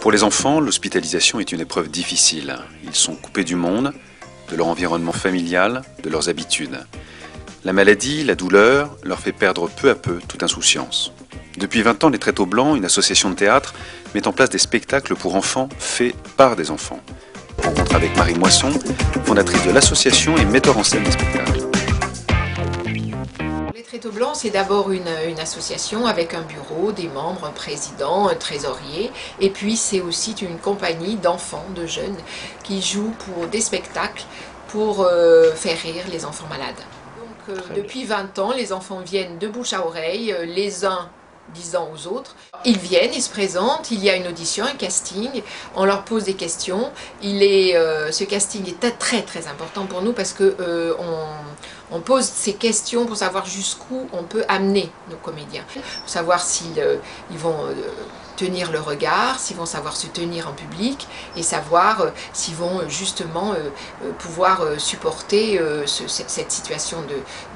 Pour les enfants, l'hospitalisation est une épreuve difficile. Ils sont coupés du monde, de leur environnement familial, de leurs habitudes. La maladie, la douleur, leur fait perdre peu à peu toute insouciance. Depuis 20 ans, les Tréteaux Blancs, une association de théâtre, met en place des spectacles pour enfants faits par des enfants. Rencontre avec Marie Moisson, fondatrice de l'association et metteur en scène des spectacles. Les Tréteaux Blancs, c'est d'abord une association avec un bureau, des membres, un président, un trésorier. Et puis c'est aussi une compagnie d'enfants, de jeunes, qui jouent pour des spectacles pour faire rire les enfants malades. Donc depuis 20 ans, les enfants viennent de bouche à oreille, les uns disant aux autres. Ils viennent, ils se présentent, il y a une audition, un casting, on leur pose des questions. Ce casting est très très important pour nous parce que on pose ces questions pour savoir jusqu'où on peut amener nos comédiens. Pour savoir s'ils vont tenir le regard, s'ils vont savoir se tenir en public et savoir s'ils vont justement pouvoir supporter cette situation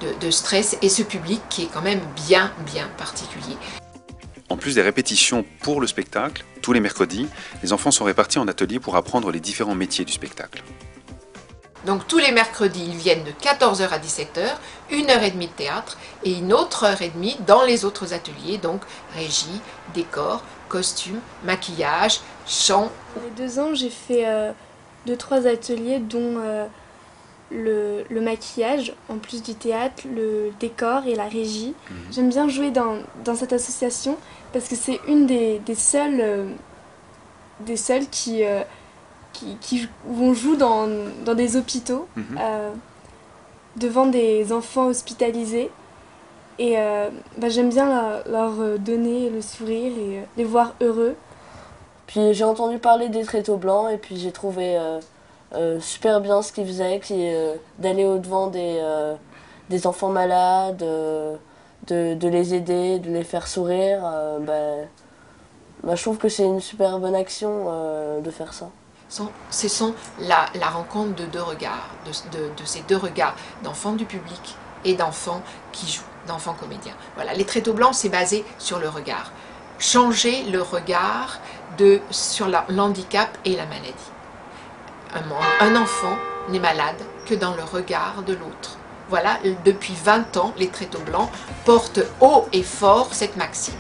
de stress et ce public qui est quand même bien particulier. En plus des répétitions pour le spectacle, tous les mercredis, les enfants sont répartis en ateliers pour apprendre les différents métiers du spectacle. Donc tous les mercredis, ils viennent de 14h à 17h, 1h30 de théâtre et une autre heure et demie dans les autres ateliers, donc régie, décor, costume, maquillage, chant. Les 2 ans, j'ai fait 2-3 ateliers dont le maquillage, en plus du théâtre, le décor et la régie. J'aime bien jouer dans cette association parce que c'est une des seules où on joue dans des hôpitaux, devant des enfants hospitalisés. Et j'aime bien leur donner le sourire et les voir heureux. Puis j'ai entendu parler des Tréteaux Blancs et puis j'ai trouvé super bien ce qu'ils faisaient, d'aller au-devant des enfants malades, de les aider, de les faire sourire. Je trouve que c'est une super bonne action de faire ça. Ce sont la rencontre de 2 regards, de ces 2 regards d'enfants du public et d'enfants qui jouent, d'enfants comédiens. Voilà, les Tréteaux Blancs, c'est basé sur le regard. Changer le regard sur l'handicap et la maladie. Un enfant n'est malade que dans le regard de l'autre. Voilà, depuis 20 ans, les Tréteaux Blancs portent haut et fort cette maxime.